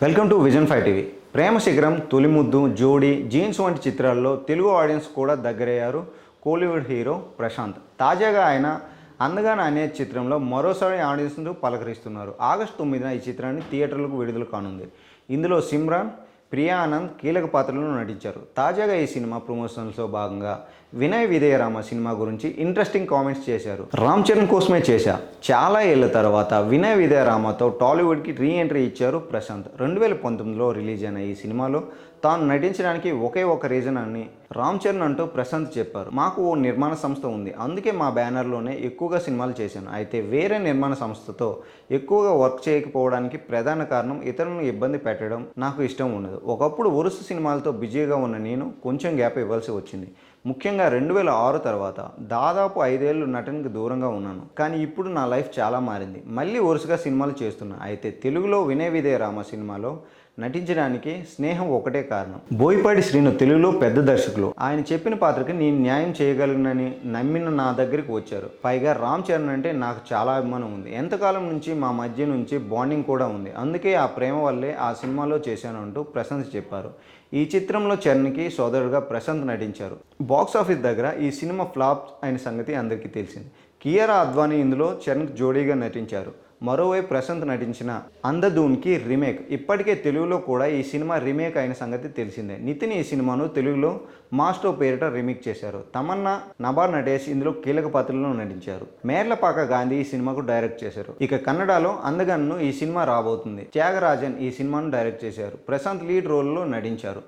Welcome to vision 5 TV. Prema Shikharam, Tholimuddu, జోడీ, jeans వంటి చిత్రాల్లో తెలుగు ఆడియన్స్ కూడా దగ్గరయ్యారు కోలీవుడ్ హీరో ప్రశాంత్. తాజాగా ఆయన అందగాన అనే చిత్రంలో మరోసారి ఆడియన్స్ను పలకరిస్తున్నారు. ఆగస్టు 9న ఈ చిత్రాన్ని థియేటర్లకు విడుదల కానుంది. ఇందులో సిమ్రాన్, ప్రియా ఆనంద్ కీలక పాత్రలను నటించారు. తాజాగా ఈ సినిమా ప్రమోషన్స్లో భాగంగా వినయ్ విధేయరామ సినిమా గురించి ఇంట్రెస్టింగ్ కామెంట్స్ చేశారు. రామ్ చరణ్ కోసమే చేశా, చాలా ఏళ్ల తర్వాత వినయ్ విధేయరామతో టాలీవుడ్కి రీ ఎంట్రీ ఇచ్చారు ప్రశాంత్. 2019లో రిలీజ్ అయిన ఈ సినిమాలో తాను నటించడానికి ఒకే ఒక రీజన్ అని రామ్ చరణ్ అంటూ ప్రశాంత్ చెప్పారు. మాకు ఓ నిర్మాణ సంస్థ ఉంది, అందుకే మా బ్యానర్లోనే ఎక్కువగా సినిమాలు చేశాను. అయితే వేరే నిర్మాణ సంస్థతో ఎక్కువగా వర్క్ చేయకపోవడానికి ప్రధాన కారణం ఇతరులను ఇబ్బంది పెట్టడం నాకు ఇష్టం ఉండదు. ఒకప్పుడు వరుస సినిమాలతో బిజీగా ఉన్న నేను కొంచెం గ్యాప్ ఇవ్వాల్సి వచ్చింది. ముఖ్యంగా 2006 తర్వాత దాదాపు 5 ఏళ్ళు నటనకు దూరంగా ఉన్నాను. కానీ ఇప్పుడు నా లైఫ్ చాలా మారింది. మళ్ళీ వరుసగా సినిమాలు చేస్తున్నా. అయితే తెలుగులో వినయ విధేయరామ సినిమాలో నటించడానికి స్నేహం ఒకటే కారణం. బోయపాటి శ్రీను తెలుగులో పెద్ద దర్శకులు. ఆయన చెప్పిన పాత్రకి నేను న్యాయం చేయగలనని నమ్మిన నా దగ్గరికి వచ్చారు. పైగా రామ్ చరణ్ అంటే నాకు చాలా అభిమానం ఉంది. ఎంతకాలం నుంచి మా మధ్య నుంచి బాండింగ్ కూడా ఉంది. అందుకే ఆ ప్రేమ వల్లే ఆ సినిమాలో చేశాను అంటూ ప్రశాంత్ చెప్పారు. ఈ చిత్రంలో చరణ్కి సోదరుడుగా ప్రశాంత్ నటించారు. బాక్స్ ఆఫీస్ దగ్గర ఈ సినిమా ఫ్లాప్ అయిన సంగతి అందరికీ తెలిసింది. కియారా అద్వానీ ఇందులో చరణ్కి జోడీగా నటించారు. మరోవైపు ప్రశాంత్ నటించిన అంధధూన్కి రీమేక్ ఇప్పటికే తెలుగులో కూడా ఈ సినిమా రీమేక్ అయిన సంగతి తెలిసిందే. నితిన్ ఈ సినిమాను తెలుగులో మాస్టో పేరిట రీమేక్ చేశారు. తమన్నా, నభా నటేష్ ఇందులో కీలక పాత్రల్లో నటించారు. మేర్లపాక గాంధీ ఈ సినిమాకు డైరెక్ట్ చేశారు. ఇక కన్నడలో అందగన్ను ఈ సినిమా రాబోతుంది. త్యాగరాజన్ ఈ సినిమాను డైరెక్ట్ చేశారు. ప్రశాంత్ లీడ్ రోల్లో నటించారు.